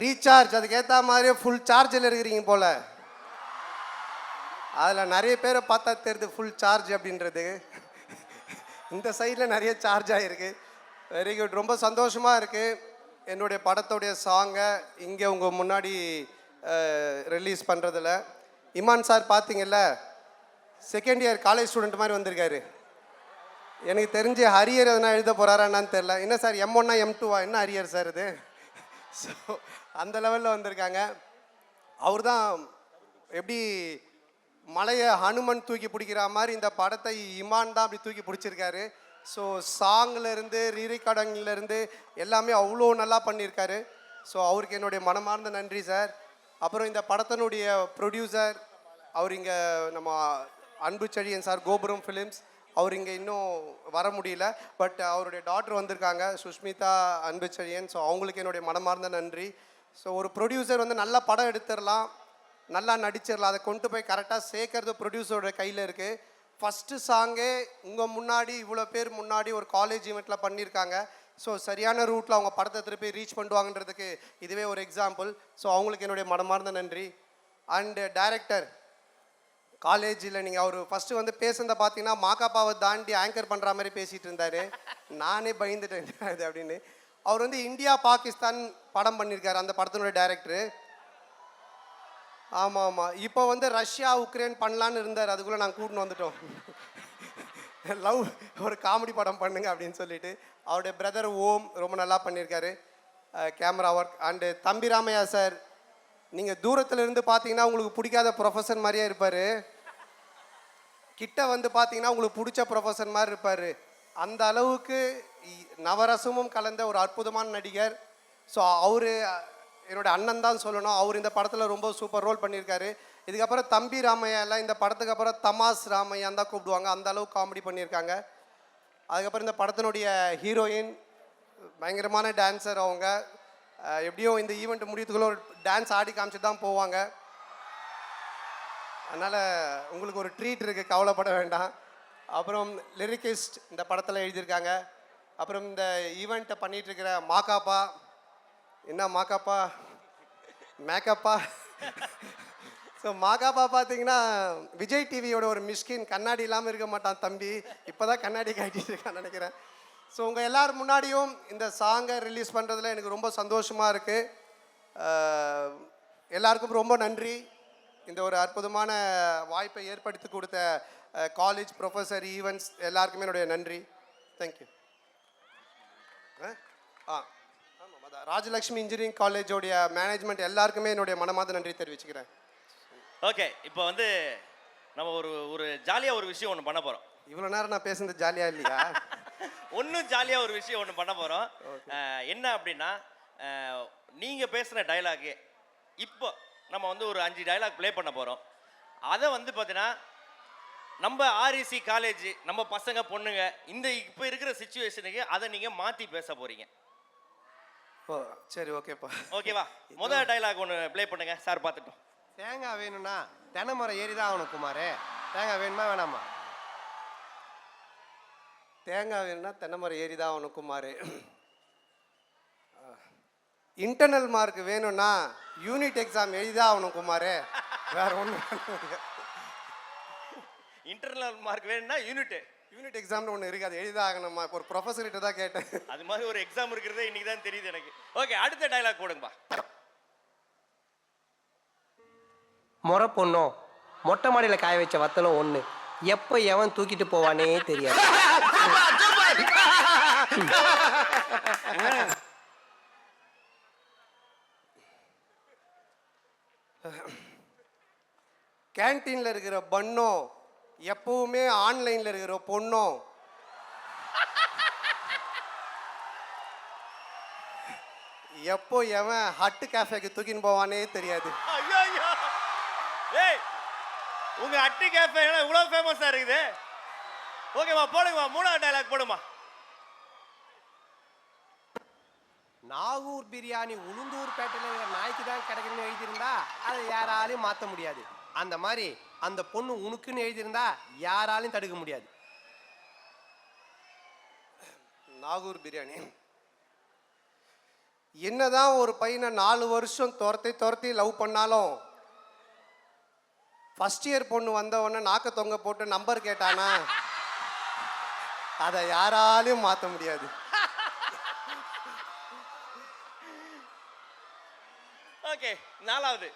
Recharge அதுக்கு ஏற்ற மாதிரியே ஃபுல் சார்ஜில் இருக்கிறீங்க போல். அதில் நிறைய பேரை பார்த்தா தெரியுது ஃபுல் சார்ஜ் அப்படின்றது. இந்த சைடில் நிறைய சார்ஜ் ஆகிருக்கு. வெரி குட், ரொம்ப சந்தோஷமாக இருக்குது. என்னுடைய படத்துடைய சாங்கை இங்கே உங்கள் முன்னாடி ரிலீஸ் பண்ணுறதில். இமான் சார் பார்த்தீங்கல்ல, செகண்ட் இயர் காலேஜ் ஸ்டூடெண்ட் மாதிரி வந்திருக்காரு. எனக்கு தெரிஞ்சு ஹரியர் எதனா எழுத போகிறாரான்னு தெரில. என்ன சார் M1 M2 என்ன ஹரியர் சார் இது? ஸோ அந்த லெவலில் வந்திருக்காங்க. அவர் தான் எப்படி மலையை ஹனுமன் தூக்கி பிடிக்கிற மாதிரி இந்த படத்தை இமான் தான் அப்படி தூக்கி பிடிச்சிருக்காரு. ஸோ சாங்லேருந்து ரீரெக்கார்டிங்லேருந்து எல்லாமே அவ்வளோ நல்லா பண்ணியிருக்காரு. ஸோ அவருக்கு என்னுடைய மனமார்ந்த நன்றி சார். அப்புறம் இந்த படத்தினுடைய ப்ரொடியூசர் அவர் இங்கே நம்ம அன்புச்செழியன் சார், கோபுரம் ஃபிலிம்ஸ். அவர் இங்கே இன்னும் வர முடியல, பட் அவருடைய டாட்டர் வந்திருக்காங்க, சுஷ்மிதா அன்புச்செழியன். ஸோ அவங்களுக்கு என்னுடைய மனமார்ந்த நன்றி. ஸோ ஒரு ப்ரொடியூசர் வந்து நல்ல படம் எடுத்துடலாம், நல்லா நடிச்சிடலாம், அதை கொண்டு போய் கரெக்டாக சேர்க்கறது ப்ரொடியூசரோட கையில் இருக்குது. ஃபஸ்ட்டு சாங்கே உங்கள் முன்னாடி இவ்வளோ பேர் முன்னாடி ஒரு காலேஜ் ஈவெண்ட்டில் பண்ணியிருக்காங்க. ஸோ சரியான ரூட்டில் அவங்க படத்தை திருப்பி ரீச் பண்ணுவாங்கன்றதுக்கு இதுவே ஒரு எக்ஸாம்பிள். ஸோ அவங்களுக்கு என்னுடைய மனமார்ந்த நன்றி. அண்டு டைரக்டர் காலேஜில் நீங்கள் அவர் ஃபஸ்ட்டு வந்து பேசுனதை பார்த்தீங்கன்னா மாக்காப்பாவை தாண்டி ஆங்கர் பண்ணுற மாதிரி பேசிகிட்டு இருந்தார். நானே பயந்துட்டேன் இது அப்படின்னு. அவர் வந்து இந்தியா பாகிஸ்தான் படம் பண்ணியிருக்காரு, அந்த படத்தினுடைய டைரக்டரு. ஆமாம் ஆமாம், இப்போ வந்து ரஷ்யா உக்ரைன் பண்ணலான்னு இருந்தார், அதுக்குள்ளே நாங்கள் கூட்டின்னு வந்துட்டோம். லவ் ஒரு காமெடி படம் பண்ணுங்க அப்படின்னு சொல்லிட்டு. அவருடைய பிரதர் ஓம் ரொம்ப நல்லா பண்ணியிருக்காரு கேமரா ஒர்க். அண்டு தம்பி ராமையா சார், நீங்கள் தூரத்தில் இருந்து பார்த்தீங்கன்னா உங்களுக்கு பிடிக்காத ப்ரொஃபஸர் மாதிரியே இருப்பார், கிட்ட வந்து பார்த்தீங்கன்னா உங்களுக்கு பிடிச்ச ப்ரொஃபஸர் மாதிரி இருப்பார். அந்த அளவுக்கு நவரசமும் கலந்த ஒரு அற்புதமான நடிகர். ஸோ அவர் என்னோட அண்ணன் தான் சொல்லணும். அவர் இந்த படத்தில் ரொம்ப சூப்பர் ரோல் பண்ணியிருக்காரு. இதுக்கப்புறம் தம்பி ராமையா எல்லாம் இந்த படத்துக்கு அப்புறம் தமாஸ் ராமையான் தான் கூப்பிடுவாங்க, அந்த அளவுக்கு காமெடி பண்ணியிருக்காங்க. அதுக்கப்புறம் இந்த படத்தினுடைய ஹீரோயின் பயங்கரமான டான்ஸர். அவங்க எப்படியும் இந்த ஈவெண்ட் முடியறதுக்குள்ள ஒரு டான்ஸ் ஆடி காமிச்சிட்டு தான் போவாங்க. அதனால் உங்களுக்கு ஒரு ட்ரீட் இருக்குது, கவலைப்பட வேண்டாம். அப்புறம் லிரிக்கிஸ்ட் இந்த படத்தில் எழுதியிருக்காங்க. அப்புறம் இந்த ஈவெண்ட்டை பண்ணிகிட்ருக்கிற மாக்காப்பா, என்ன மாக்காப்பா மேக்கப்பா. ஸோ மாக்காப்பா பார்த்தீங்கன்னா விஜய் டிவியோட ஒரு மிஸ்கின், கண்ணாடி இல்லாமல் இருக்க மாட்டான் தம்பி, இப்போ தான் கண்ணாடி காட்டிட்டு இருக்கான்னு நினைக்கிறேன். ஸோ உங்கள் எல்லோரும் முன்னாடியும் இந்த சாங்கை ரிலீஸ் பண்ணுறதுல எனக்கு ரொம்ப சந்தோஷமாக இருக்குது. எல்லாருக்கும் ரொம்ப நன்றி. இந்த ஒரு அற்புதமான வாய்ப்பை ஏற்படுத்தி கொடுத்த காலேஜ் ப்ரொஃபஸர் ஈவெண்ட்ஸ் எல்லாருக்குமே என்னுடைய நன்றி. தேங்க்யூ. ஆமாம், ராஜலக்ஷ்மி இன்ஜினியரிங் காலேஜோடைய மேனேஜ்மெண்ட் எல்லாருக்குமே என்னுடைய மனமார்ந்த நன்றி தெரிவிச்சுக்கிறேன். ஓகே, இப்போ வந்து நம்ம ஒரு ஜாலியாக ஒரு விஷயம் ஒன்று பண்ண போகிறோம். இவ்வளோ நேரம் நான் பேசுனது ஜாலியாக இல்லையா? ஒன்றும் ஜாலியாக ஒரு விஷயம் ஒன்று பண்ண போகிறோம். என்ன அப்படின்னா, நீங்கள் பேசுகிற டைலாகு இப்போ நம்ம வந்து ஒரு 5 டைலாக் ப்ளே பண்ண போகிறோம். அதை வந்து பார்த்தீங்கன்னா நம்ம ஆர்இசி காலேஜ், நம்ம பசங்க பொண்ணுங்க இந்த இப்போ இருக்கிற சிச்சுவேஷனுக்கு அதை நீங்கள் மாற்றி பேச போகிறீங்க. ஓ சரி, ஓகேப்பா. ஓகேவா? முதல் டைலாக் ஒன்று ப்ளே பண்ணுங்க சார், பார்த்துட்டோம். தேங்காய் வேணும்னா தென்னைமரம் ஏறி தான் ஆகணும் குமார். தேங்காய் வேணுமா வேணாமா? தேங்காய் வேணும்னா தென்னைமரம் ஏறி தான் ஆகணும் குமார். இன்டர்னல் மார்க் வேணும்னா யூனிட் எக்ஸாம் எழுதிதான் ஆகணும் குமார், வேற ஒன்றும். இன்டர்னல் மார்க் வேணும்னா யூனிட் எக்ஸாம்னு ஒன்று இருக்குது, அது எழுதிதான் ஆகணுமா? ஒரு ப்ரொஃபஸர்கிட்ட தான் கேட்டேன். அது மாதிரி ஒரு எக்ஸாம் இருக்கிறதே இன்னைக்கு தான் தெரியுது எனக்கு. ஓகே, அடுத்த டைலாக் போடுங்கப்பா. முறை பொண்ணும் மொட்டை மாடியில் காய வச்ச வத்தலும் ஒன்று, எப்போ எவன் தூக்கிட்டு போவானே தெரியாது. கேன்டீனில் இருக்கிற பன்னும் எப்பவுமே ஆன்லைனில் இருக்கிற பொண்ணும் எப்போ எவன் ஹட்டு கேஃபேக்கு தூக்கின்னு போவானே தெரியாது. ஏய், உங்க அட்டி கேஃபே இவ்வளவு ஃபேமஸா இருக்குது. ஓகேவா, போடுங்கம்மா. மூணாவது டைலாக் போடுமா. நாகூர் பிரியாணி உளுந்தூர் பேட்டையில் நாய்க்கு தான் கிடைக்கணும்னு எழுதியிருந்தா அதை யாராலையும் மாற்ற முடியாது. அந்த மாதிரி அந்த பொண்ணு உனக்குன்னு எழுதியிருந்தா யாராலையும் தடுக்க முடியாது. நாகூர் பிரியாணி என்னதான் ஒரு பையனை 4 வருஷம் துரத்தி லவ் பண்ணாலும் ஃபர்ஸ்ட் இயர் பொண்ணு வந்த உடனே நாக்க தொங்க போட்டு நம்பர் கேட்டானா அதை யாராலையும் மாற்ற முடியாது. ஓகே, 4வது.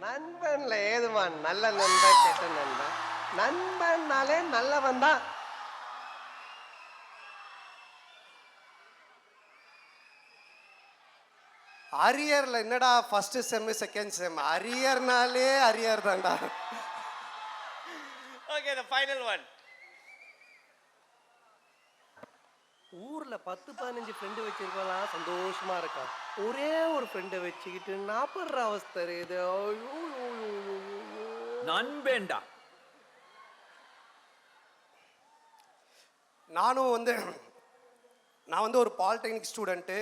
நண்பன்ல ஏதுமா நல்ல நண்பன் கெட்ட நண்பன்? நண்பன்னாலே நல்லவன் தான். அரியர்ல என்னடா first sem second sem, அரியர்னாலே arrear தான்டா. Okay, the final one. ஊர்ல 10-15 ஃப்ரெண்டு வச்சிருக்கலாம், சந்தோஷமா இருக்கான். ஒரே ஒரு ஃப்ரெண்டை வச்சுக்கிட்டு நாப்படுற அவஸ்தை இது. நண்பேண்டா. நான் வந்து ஒரு பாலிடெக்னிக் ஸ்டூடெண்ட்டு,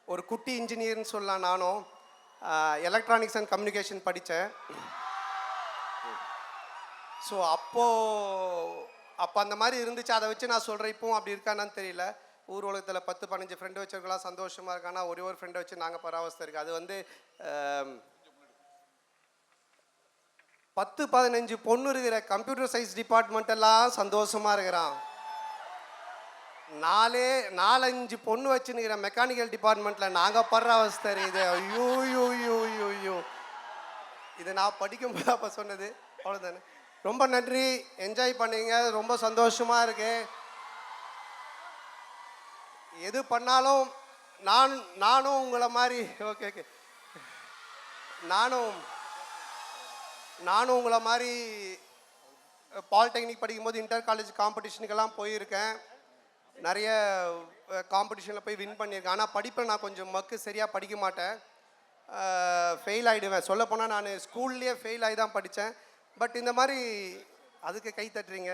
ஒரு குட்டி இன்ஜினியர்னு சொல்லலாம். நானும் எலக்ட்ரானிக்ஸ் அண்ட் கம்யூனிகேஷன் படித்தேன். ஸோ அப்போ அந்த மாதிரி இருந்துச்சு. அதை வச்சு நான் சொல்கிறேன். இப்போவும் அப்படி இருக்கானான்னு தெரியல. ஊர் உலகத்தில் 10-15 ஃப்ரெண்டு வச்சிருக்கலாம், சந்தோஷமாக இருக்கானா. ஒரே ஒரு ஃப்ரெண்டை வச்சு நாங்கள் பராவஸ்தை இருக்குது. அது வந்து 10-15 பொண்ணு இருக்கிற கம்ப்யூட்டர் சயின்ஸ் டிபார்ட்மெண்ட்டெல்லாம் சந்தோஷமாக இருக்கிறான். 4-5 பொண்ணு வச்சுன்னுக்கிற மெக்கானிக்கல் டிபார்ட்மெண்ட்டில் நாங்கள் படுற அவஸ்தை இருக்குது. ஐயோ யோ யோ யோ யோ. இதை நான் படிக்கும்போது அப்போ சொன்னது. அவ்வளோதானே. ரொம்ப நன்றி, என்ஜாய் பண்ணீங்க, ரொம்ப சந்தோஷமாக இருக்கு. எது பண்ணாலும் நானும் உங்களை மாதிரி ஓகே நானும் உங்களை மாதிரி பாலிடெக்னிக் படிக்கும்போது இன்டர் காலேஜ் காம்படிஷனுக்கெல்லாம் போயிருக்கேன். நிறைய காம்படிஷனில் போய் வின் பண்ணியிருக்கேன். ஆனால் படிப்பில் நான் கொஞ்சம் சரியாக படிக்க மாட்டேன், ஃபெயில் ஆகிடுவேன். சொல்லப்போனால் நான் ஸ்கூல்லேயே ஃபெயில் ஆகி தான் படித்தேன். பட் இந்த மாதிரி அதுக்கு கை தட்டுறீங்க.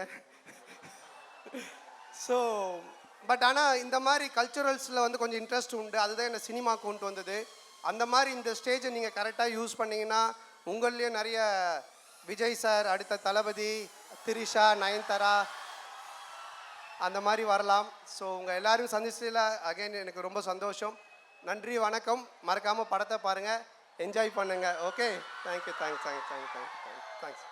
ஸோ பட் ஆனால் இந்த மாதிரி கல்ச்சுரல்ஸில் வந்து கொஞ்சம் இன்ட்ரெஸ்ட் உண்டு. அதுதான் என்னை சினிமா கொண்டு வந்தது. அந்த மாதிரி இந்த ஸ்டேஜை நீங்கள் கரெக்டாக யூஸ் பண்ணிங்கன்னா உங்கள்லேயே நிறைய விஜய் சார், அடுத்த தளபதி, திரிஷா, நயன்தாரா அந்த மாதிரி வரலாம். ஸோ உங்கள் எல்லோரும் சந்திச்சதில் அகைன் எனக்கு ரொம்ப சந்தோஷம். நன்றி, வணக்கம். மறக்காமல் படத்தை பாருங்கள், என்ஜாய் பண்ணுங்கள். Okay, thank you. தேங்க்ஸ்.